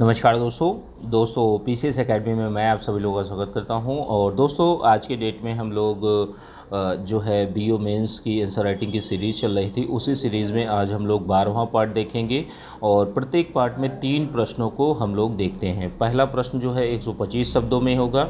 नमस्कार दोस्तों PCS academy में मैं आप सभी लोगों का स्वागत करता हूं। और दोस्तों आज के डेट में हम लोग जो है बीओ मेंस की आंसर राइटिंग की सीरीज़ चल रही थी, उसी सीरीज़ में आज हम लोग 12वां पार्ट देखेंगे। और प्रत्येक पार्ट में 3 प्रश्नों को हम लोग देखते हैं। पहला प्रश्न जो है 125 शब्दों में होगा,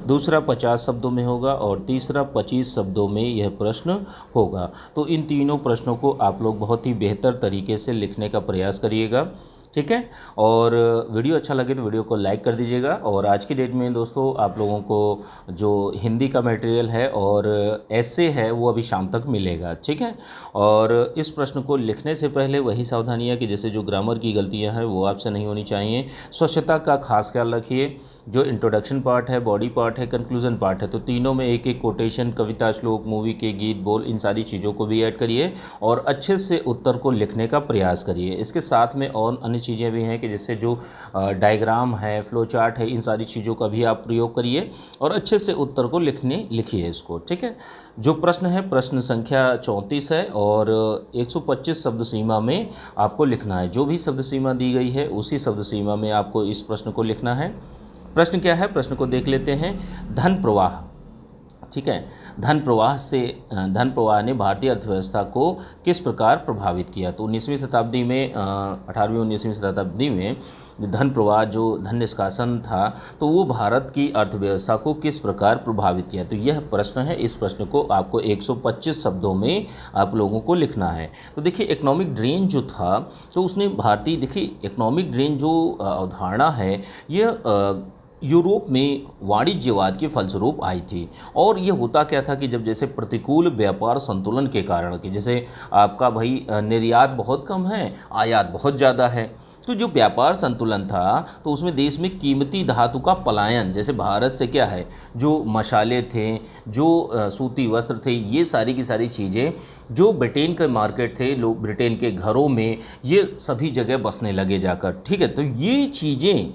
दूसरा 50 शब्दों में होगा और तीसरा 25 शब्दों में यह प्रश्न होगा। तो इन तीनों प्रश्नों को आप लोग बहुत ही बेहतर तरीके से लिखने का प्रयास करिएगा, ठीक है। और वीडियो अच्छा लगे तो वीडियो को लाइक कर दीजिएगा। और आज की डेट में दोस्तों आप लोगों को जो हिंदी का मटेरियल है और ऐसे है वो अभी शाम तक मिलेगा, ठीक है। और इस प्रश्न को लिखने से पहले वही सावधानियां कि जैसे जो ग्रामर की गलतियां हैं वो आपसे नहीं होनी चाहिए। स्वच्छता का खास ख्याल रखिए। जो इंट्रोडक्शन पार्ट है, बॉडी पार्ट है, कंक्लूजन पार्ट है, तो तीनों में एक एक कोटेशन, कविता, श्लोक, मूवी के गीत, बोल, इन सारी चीज़ों को भी ऐड करिए और अच्छे से उत्तर को लिखने का प्रयास करिए। इसके साथ में और अन्य चीज़ें भी हैं कि जैसे जो डायग्राम है, फ्लो चार्ट है, इन सारी चीज़ों का भी आप प्रयोग करिए और अच्छे से उत्तर को लिखिए इसको, ठीक है। जो प्रश्न है, प्रश्न संख्या 34 है और 125 शब्द सीमा में आपको लिखना है। जो भी शब्द सीमा दी गई है उसी शब्द सीमा में आपको इस प्रश्न को लिखना है। प्रश्न क्या है, प्रश्न को देख लेते हैं। धन प्रवाह, ठीक है। धन प्रवाह ने भारतीय अर्थव्यवस्था को किस प्रकार प्रभावित किया? तो 19वीं शताब्दी में 18वीं 19वीं शताब्दी में धन प्रवाह, जो धन निष्कासन था, तो वो भारत की अर्थव्यवस्था को किस प्रकार प्रभावित किया? तो यह प्रश्न है। इस प्रश्न को आपको 125 शब्दों में आप लोगों को लिखना है। तो देखिए इकोनॉमिक ड्रेन जो था, तो उसने देखिए इकोनॉमिक ड्रेन जो अवधारणा है, यह यूरोप में वाणिज्यवाद के फलस्वरूप आई थी। और ये होता क्या था कि जब जैसे प्रतिकूल व्यापार संतुलन के कारण, कि जैसे आपका भाई निर्यात बहुत कम है, आयात बहुत ज़्यादा है, तो जो व्यापार संतुलन था तो उसमें देश में कीमती धातु का पलायन, जैसे भारत से क्या है, जो मसाले थे, जो सूती वस्त्र थे, ये सारी की सारी चीज़ें जो ब्रिटेन के मार्केट थे, लोग ब्रिटेन के घरों में ये सभी जगह बसने लगे जाकर, ठीक है। तो ये चीज़ें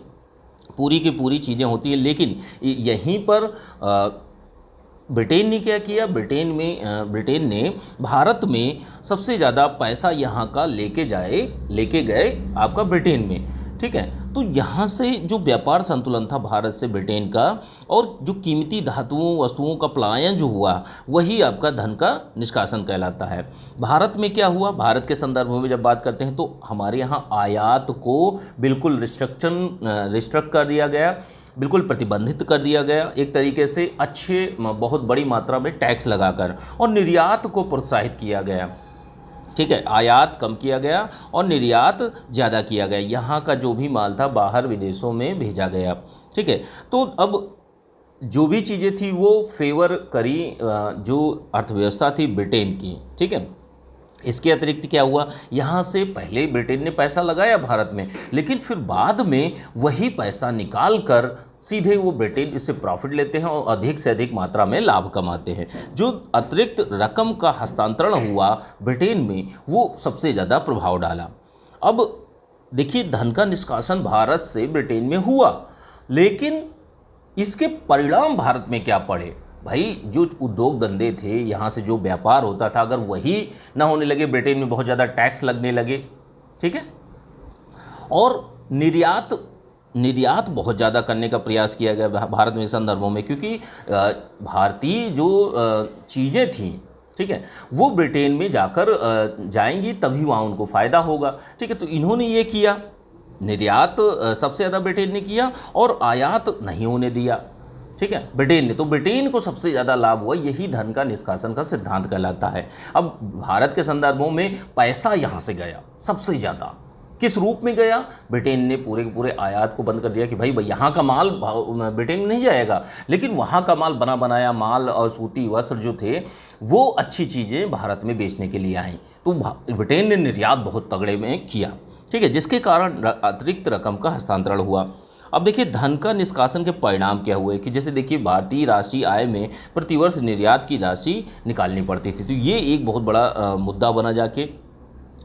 पूरी की पूरी चीज़ें होती हैं। लेकिन यहीं पर ब्रिटेन ने क्या किया? ब्रिटेन ने भारत में सबसे ज़्यादा पैसा यहाँ का लेके गए आपका ब्रिटेन में, ठीक है। तो यहाँ से जो व्यापार संतुलन था भारत से ब्रिटेन का, और जो कीमती धातुओं वस्तुओं का पलायन जो हुआ, वही आपका धन का निष्कासन कहलाता है। भारत में क्या हुआ? भारत के संदर्भ में जब बात करते हैं तो हमारे यहाँ आयात को बिल्कुल रिस्ट्रिक्ट कर दिया गया, बिल्कुल प्रतिबंधित कर दिया गया एक तरीके से, बहुत बड़ी मात्रा में टैक्स लगाकर, और निर्यात को प्रोत्साहित किया गया, ठीक है। आयात कम किया गया और निर्यात ज़्यादा किया गया। यहाँ का जो भी माल था बाहर विदेशों में भेजा गया, ठीक है। तो अब जो भी चीज़ें थी वो फेवर करी जो अर्थव्यवस्था थी ब्रिटेन की, ठीक है। इसके अतिरिक्त क्या हुआ? यहाँ से पहले ब्रिटेन ने पैसा लगाया भारत में, लेकिन फिर बाद में वही पैसा निकाल कर सीधे वो ब्रिटेन इससे प्रॉफिट लेते हैं और अधिक से अधिक मात्रा में लाभ कमाते हैं। जो अतिरिक्त रकम का हस्तांतरण हुआ ब्रिटेन में, वो सबसे ज़्यादा प्रभाव डाला। अब देखिए धन का निष्कासन भारत से ब्रिटेन में हुआ, लेकिन इसके परिणाम भारत में क्या पड़े? भाई जो उद्योग धंधे थे, यहाँ से जो व्यापार होता था, अगर वही ना होने लगे, ब्रिटेन में बहुत ज़्यादा टैक्स लगने लगे, ठीक है। और निर्यात बहुत ज़्यादा करने का प्रयास किया गया भारत में संदर्भों में, क्योंकि भारतीय जो चीज़ें थीं, ठीक है, वो ब्रिटेन में जाएंगी तभी वहाँ उनको फ़ायदा होगा, ठीक है। तो इन्होंने ये किया, निर्यात सबसे ज़्यादा ब्रिटेन ने किया और आयात नहीं होने दिया, ठीक है, ब्रिटेन ने। तो ब्रिटेन को सबसे ज़्यादा लाभ हुआ। यही धन का निष्कासन का सिद्धांत कहलाता है। अब भारत के संदर्भों में पैसा यहाँ से गया सबसे ज़्यादा, किस रूप में गया? ब्रिटेन ने पूरे के पूरे आयात को बंद कर दिया कि भाई यहाँ का माल ब्रिटेन में नहीं जाएगा, लेकिन वहाँ का माल, बना बनाया माल और सूती वस्त्र जो थे, वो अच्छी चीज़ें भारत में बेचने के लिए आई। तो ब्रिटेन ने निर्यात बहुत तगड़े में किया, ठीक है, जिसके कारण अतिरिक्त रकम का हस्तांतरण हुआ। अब देखिए धन का निष्कासन के परिणाम क्या हुए, कि जैसे देखिए भारतीय राष्ट्रीय आय में प्रतिवर्ष निर्यात की राशि निकालनी पड़ती थी। तो ये एक बहुत बड़ा मुद्दा बना जाके,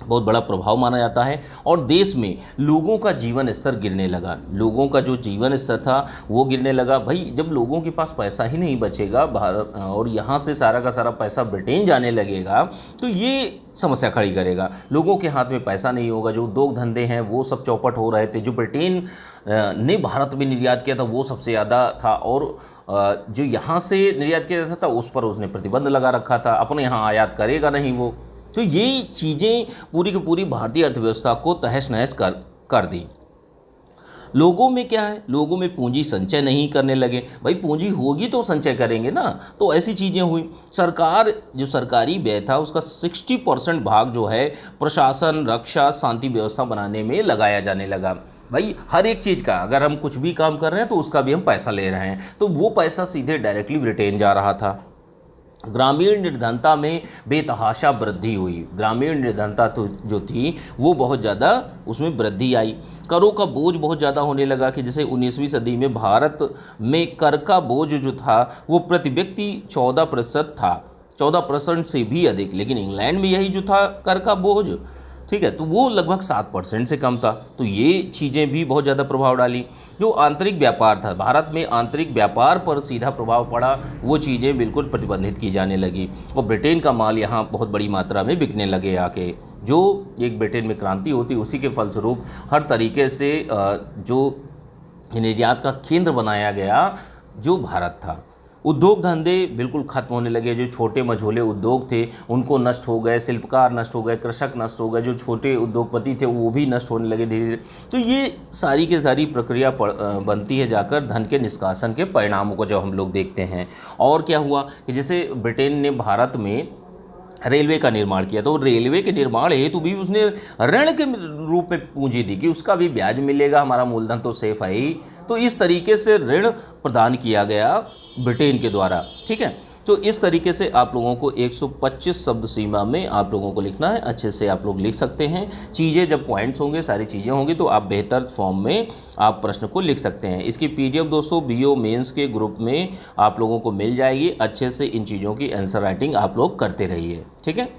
बहुत बड़ा प्रभाव माना जाता है और देश में लोगों का जीवन स्तर गिरने लगा। लोगों का जो जीवन स्तर था वो गिरने लगा। भाई जब लोगों के पास पैसा ही नहीं बचेगा भारत और यहाँ से सारा का सारा पैसा ब्रिटेन जाने लगेगा तो ये समस्या खड़ी करेगा। लोगों के हाथ में पैसा नहीं होगा, जो उद्योग धंधे हैं वो सब चौपट हो रहे थे। जो ब्रिटेन ने भारत में निर्यात किया था वो सबसे ज़्यादा था और जो यहाँ से निर्यात किया जाता था उस पर उसने प्रतिबंध लगा रखा था, अपने यहाँ आयात करेगा नहीं वो। तो ये चीज़ें पूरी की पूरी भारतीय अर्थव्यवस्था को तहस नहस कर दी। लोगों में क्या है, लोगों में पूंजी संचय नहीं करने लगे। भाई पूंजी होगी तो संचय करेंगे ना, तो ऐसी चीज़ें हुई। सरकार जो सरकारी व्यय था उसका 60% भाग जो है प्रशासन, रक्षा, शांति व्यवस्था बनाने में लगाया जाने लगा। भाई हर एक चीज़ का अगर हम कुछ भी काम कर रहे हैं तो उसका भी हम पैसा ले रहे हैं, तो वो पैसा सीधे डायरेक्टली ब्रिटेन जा रहा था। ग्रामीण निर्धनता में बेतहाशा वृद्धि हुई। ग्रामीण निर्धनता तो जो थी वो बहुत ज़्यादा उसमें वृद्धि आई। करों का बोझ बहुत ज़्यादा होने लगा कि जैसे 19वीं सदी में भारत में कर का बोझ जो था वो प्रति व्यक्ति 14% था, 14% से भी अधिक। लेकिन इंग्लैंड में यही जो था कर का बोझ, ठीक है, तो वो लगभग 7% से कम था। तो ये चीज़ें भी बहुत ज़्यादा प्रभाव डाली। जो आंतरिक व्यापार था, भारत में आंतरिक व्यापार पर सीधा प्रभाव पड़ा, वो चीज़ें बिल्कुल प्रतिबंधित की जाने लगी और ब्रिटेन का माल यहाँ बहुत बड़ी मात्रा में बिकने लगे आके। जो एक ब्रिटेन में क्रांति होती उसी के फलस्वरूप हर तरीके से जो निर्यात का केंद्र बनाया गया जो भारत था। उद्योग धंधे बिल्कुल खत्म होने लगे। जो छोटे मझोले उद्योग थे उनको नष्ट हो गए, शिल्पकार नष्ट हो गए, कृषक नष्ट हो गए, जो छोटे उद्योगपति थे वो भी नष्ट होने लगे धीरे धीरे। तो ये सारी की सारी प्रक्रिया बनती है जाकर धन के निष्कासन के परिणामों को जब हम लोग देखते हैं। और क्या हुआ कि जैसे ब्रिटेन ने भारत में रेलवे का निर्माण किया, तो रेलवे के निर्माण हेतु भी उसने ऋण के रूप में पूंजी दी कि उसका भी ब्याज मिलेगा, हमारा मूलधन तो सेफ है ही। तो इस तरीके से ऋण प्रदान किया गया ब्रिटेन के द्वारा, ठीक है। तो इस तरीके से आप लोगों को 125 शब्द सीमा में आप लोगों को लिखना है। अच्छे से आप लोग लिख सकते हैं। चीज़ें जब पॉइंट्स होंगे, सारी चीज़ें होंगी तो आप बेहतर फॉर्म में आप प्रश्न को लिख सकते हैं। इसकी पीडीएफ दोस्तों बीओ मेंस के ग्रुप में आप लोगों को मिल जाएगी। अच्छे से इन चीज़ों की आंसर राइटिंग आप लोग करते रहिए, ठीक है।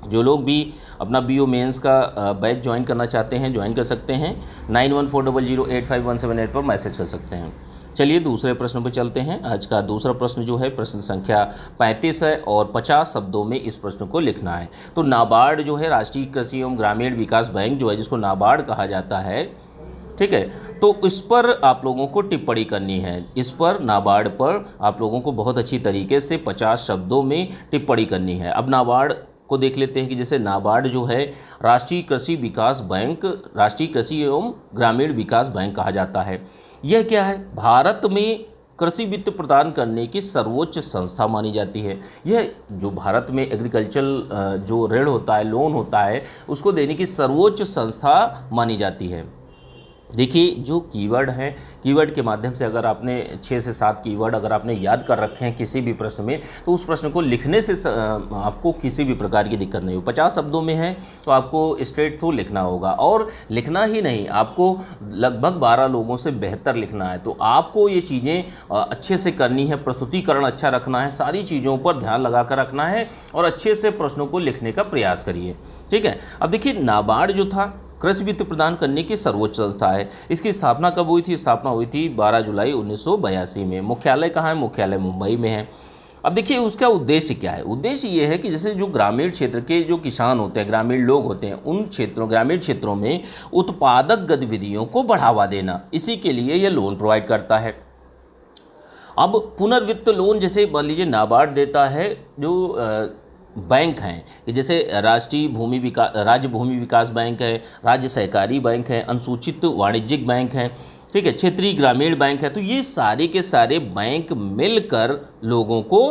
जो लोग भी अपना बीओ मेंस का बैच ज्वाइन करना चाहते हैं ज्वाइन कर सकते हैं। 9140085178 पर मैसेज कर सकते हैं। चलिए दूसरे प्रश्न पर चलते हैं। आज का दूसरा प्रश्न जो है प्रश्न संख्या 35 है और 50 शब्दों में इस प्रश्न को लिखना है। तो नाबार्ड जो है, राष्ट्रीय कृषि एवं ग्रामीण विकास बैंक जो है, जिसको नाबार्ड कहा जाता है, ठीक है, तो इस पर आप लोगों को टिप्पणी करनी है। इस पर नाबार्ड पर आप लोगों को बहुत अच्छी तरीके से 50 शब्दों में टिप्पणी करनी है। अब नाबार्ड को देख लेते हैं कि जैसे नाबार्ड जो है राष्ट्रीय कृषि विकास बैंक, राष्ट्रीय कृषि एवं ग्रामीण विकास बैंक कहा जाता है। यह क्या है? भारत में कृषि वित्त प्रदान करने की सर्वोच्च संस्था मानी जाती है। यह जो भारत में एग्रीकल्चरल जो ऋण होता है, लोन होता है, उसको देने की सर्वोच्च संस्था मानी जाती है। देखिए जो कीवर्ड हैं, कीवर्ड के माध्यम से अगर आपने 6 से 7 कीवर्ड अगर आपने याद कर रखे हैं किसी भी प्रश्न में, तो उस प्रश्न को लिखने से आपको किसी भी प्रकार की दिक्कत नहीं हो। 50 शब्दों में है तो आपको स्ट्रेट थ्रू लिखना होगा, और लिखना ही नहीं, आपको लगभग 12 लोगों से बेहतर लिखना है। तो आपको ये चीज़ें अच्छे से करनी है, प्रस्तुतिकरण अच्छा रखना है, सारी चीज़ों पर ध्यान लगा कर रखना है और अच्छे से प्रश्नों को लिखने का प्रयास करिए, ठीक है। अब देखिए नाबार्ड जो था कृषि वित्त प्रदान करने की सर्वोच्च संस्था है। इसकी स्थापना कब हुई थी? स्थापना हुई थी 12 जुलाई 1982 में। मुख्यालय कहाँ है? मुख्यालय मुंबई में है। अब देखिए उसका उद्देश्य क्या है? उद्देश्य ये है कि जैसे जो ग्रामीण क्षेत्र के जो किसान होते हैं, ग्रामीण लोग होते हैं, उन क्षेत्रों ग्रामीण क्षेत्रों में उत्पादक गतिविधियों को बढ़ावा देना, इसी के लिए यह लोन प्रोवाइड करता है। अब पुनर्वित्त लोन जैसे मान लीजिए नाबार्ड देता है, जो बैंक हैं कि जैसे राज्य भूमि विकास बैंक है, राज्य सहकारी बैंक है, अनुसूचित वाणिज्यिक बैंक है, ठीक है, क्षेत्रीय ग्रामीण बैंक है। तो ये सारे के सारे बैंक मिलकर लोगों को,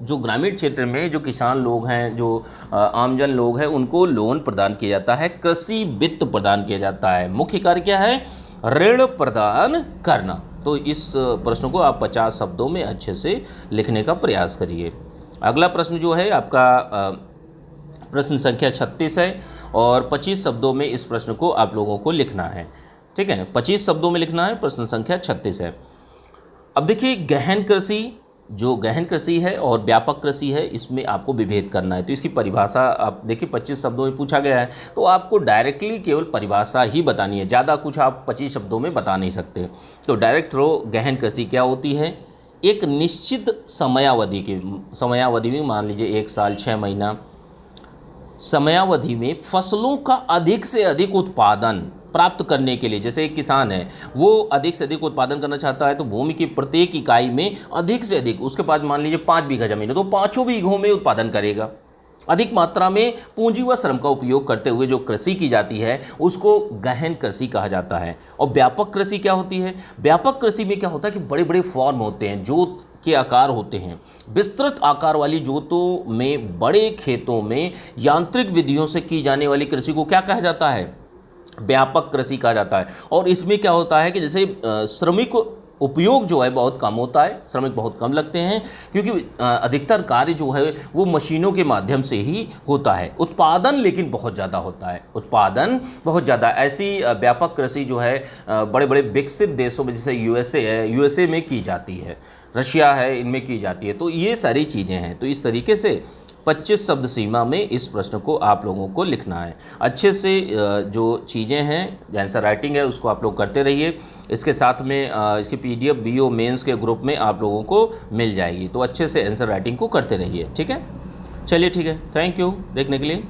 जो ग्रामीण क्षेत्र में जो किसान लोग हैं, जो आमजन लोग हैं, उनको लोन प्रदान किया जाता है, कृषि वित्त प्रदान किया जाता है। मुख्य कार्य क्या है? ऋण प्रदान करना। तो इस प्रश्न को आप 50 शब्दों में अच्छे से लिखने का प्रयास करिए। अगला प्रश्न जो है आपका प्रश्न संख्या 36 है और 25 शब्दों में इस प्रश्न को आप लोगों को लिखना है, ठीक है। 25 शब्दों में लिखना है, प्रश्न संख्या 36 है। अब देखिए गहन कृषि जो गहन कृषि है और व्यापक कृषि है, इसमें आपको विभेद करना है। तो इसकी परिभाषा आप देखिए 25 शब्दों में पूछा गया है, तो आपको डायरेक्टली केवल परिभाषा ही बतानी है, ज़्यादा कुछ आप 25 शब्दों में बता नहीं सकते। तो डायरेक्ट रो गहन कृषि क्या होती है? एक निश्चित समयावधि में, मान लीजिए 1 साल 6 महीना समयावधि में फसलों का अधिक से अधिक उत्पादन प्राप्त करने के लिए, जैसे एक किसान है वो अधिक से अधिक उत्पादन करना चाहता है, तो भूमि की प्रत्येक इकाई में अधिक से अधिक, उसके पास मान लीजिए 5 बीघा जमीन है तो 5 बीघों में उत्पादन करेगा। अधिक मात्रा में पूंजी व श्रम का उपयोग करते हुए जो कृषि की जाती है उसको गहन कृषि कहा जाता है। और व्यापक कृषि क्या होती है? व्यापक कृषि में क्या होता है कि बड़े बड़े फॉर्म होते हैं, जोत के आकार होते हैं। विस्तृत आकार वाली जोतों में, बड़े खेतों में यांत्रिक विधियों से की जाने वाली कृषि को क्या कहा जाता है? व्यापक कृषि कहा जाता है। और इसमें क्या होता है कि जैसे श्रमिक उपयोग जो है बहुत कम होता है, श्रमिक बहुत कम लगते हैं, क्योंकि अधिकतर कार्य जो है वो मशीनों के माध्यम से ही होता है। उत्पादन लेकिन बहुत ज़्यादा होता है, उत्पादन बहुत ज़्यादा। ऐसी व्यापक कृषि जो है बड़े बड़े विकसित देशों में, जैसे यूएसए है, यूएसए में की जाती है, रशिया है, इनमें की जाती है। तो ये सारी चीज़ें हैं। तो इस तरीके से 25 शब्द सीमा में इस प्रश्न को आप लोगों को लिखना है। अच्छे से जो चीज़ें हैं, आंसर राइटिंग है, उसको आप लोग करते रहिए। इसके साथ में इसकी पीडीएफ बीओ मेंस के ग्रुप में आप लोगों को मिल जाएगी। तो अच्छे से आंसर राइटिंग को करते रहिए, ठीक है। चलिए ठीक है, थैंक यू देखने के लिए।